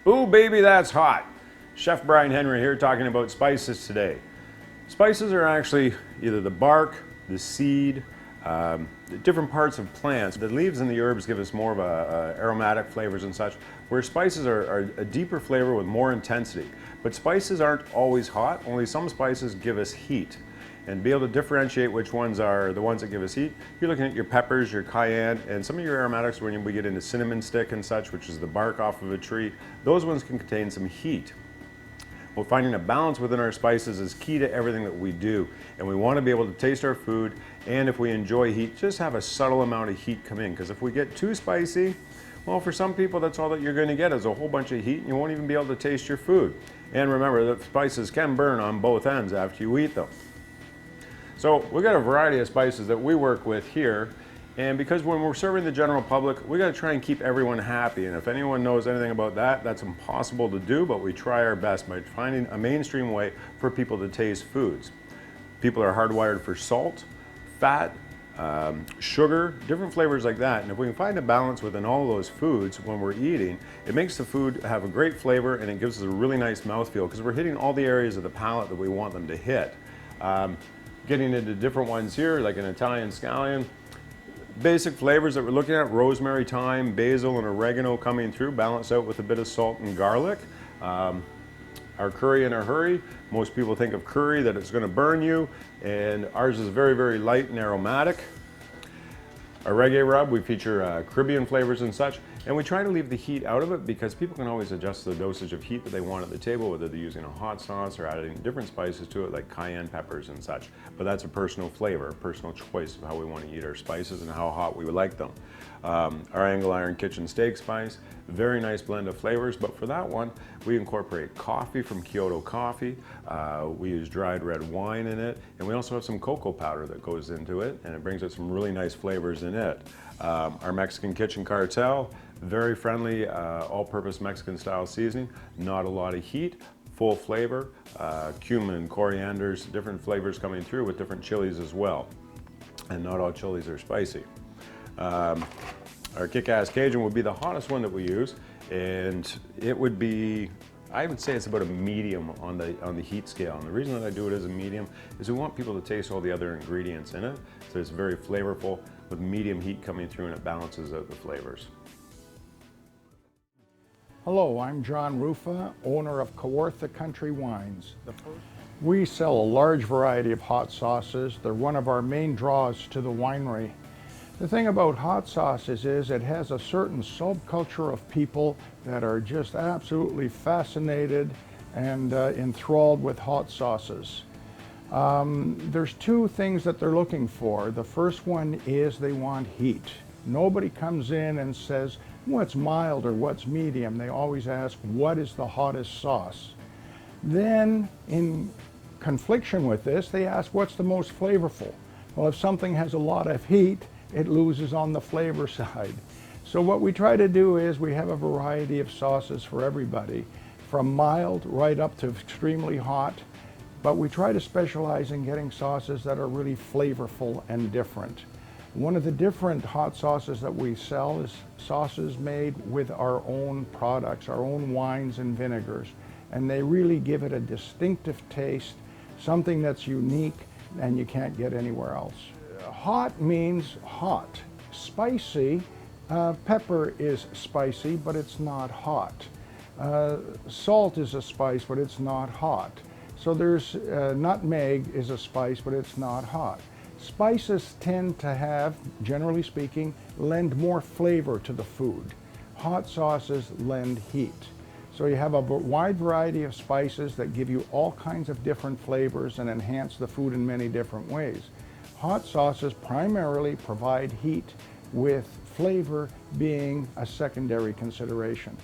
Ooh, baby, that's hot. Chef Brian Henry here talking about spices today. Spices are actually either the bark, the seed, the different parts of plants. The leaves and the herbs give us more of aromatic flavors and such, where spices are a deeper flavor with more intensity. But spices aren't always hot, only some spices give us heat. And be able to differentiate which ones are the ones that give us heat. You're looking at your peppers, your cayenne, and some of your aromatics when we get into cinnamon stick and such, which is the bark off of a tree. Those ones can contain some heat. Well, finding a balance within our spices is key to everything that we do. And we want to be able to taste our food, and if we enjoy heat, just have a subtle amount of heat come in. Because if we get too spicy, well, for some people, that's all that you're going to get is a whole bunch of heat, and you won't even be able to taste your food. And remember that spices can burn on both ends after you eat them. So we've got a variety of spices that we work with here, and because when we're serving the general public, we got to try and keep everyone happy. And if anyone knows anything about that, that's impossible to do, but we try our best by finding a mainstream way for people to taste foods. People are hardwired for salt, fat, sugar, different flavors like that. And if we can find a balance within all of those foods when we're eating, it makes the food have a great flavor, and it gives us a really nice mouthfeel because we're hitting all the areas of the palate that we want them to hit. Getting into different ones here, like an Italian scallion. Basic flavors that we're looking at: rosemary, thyme, basil, and oregano coming through, balanced out with a bit of salt and garlic. Our curry in a hurry. Most people think of curry that it's going to burn you, and ours is very, very light and aromatic. Our reggae rub, we feature Caribbean flavors and such, and we try to leave the heat out of it because people can always adjust the dosage of heat that they want at the table, whether they're using a hot sauce or adding different spices to it like cayenne peppers and such. But that's a personal flavor, a personal choice of how we want to eat our spices and how hot we would like them. Our angle iron kitchen steak spice, very nice blend of flavors, but for that one, we incorporate coffee from Kyoto Coffee. We use dried red wine in it, and we also have some cocoa powder that goes into it, and it brings out some really nice flavors in it. Our Mexican Kitchen Cartel, very friendly, all-purpose Mexican style seasoning, not a lot of heat, full flavor, cumin, corianders, different flavors coming through with different chilies as well. And not all chilies are spicy. Our Kick-Ass Cajun would be the hottest one that we use, and it would be, I would say it's about a medium on the heat scale. And the reason that I do it as a medium is we want people to taste all the other ingredients in it. So it's very flavorful with medium heat coming through, and it balances out the flavors. Hello, I'm John Rufa, owner of Kawarthas Country Wines. We sell a large variety of hot sauces. They're one of our main draws to the winery. The thing about hot sauces is it has a certain subculture of people that are just absolutely fascinated and enthralled with hot sauces. There's two things that they're looking for. The first one is they want heat. Nobody comes in and says, what's mild or what's medium? They always ask, what is the hottest sauce? Then, in confliction with this, they ask, what's the most flavorful? Well, if something has a lot of heat, it loses on the flavor side. So what we try to do is we have a variety of sauces for everybody, from mild right up to extremely hot, but we try to specialize in getting sauces that are really flavorful and different. One of the different hot sauces that we sell is sauces made with our own products, our own wines and vinegars, and they really give it a distinctive taste, something that's unique and you can't get anywhere else. Hot means hot. Spicy, pepper is spicy, but it's not hot. Salt is a spice, but it's not hot. So there's nutmeg is a spice, but it's not hot. Spices tend to have, generally speaking, lend more flavor to the food. Hot sauces lend heat. So you have a wide variety of spices that give you all kinds of different flavors and enhance the food in many different ways. Hot sauces primarily provide heat, with flavor being a secondary consideration.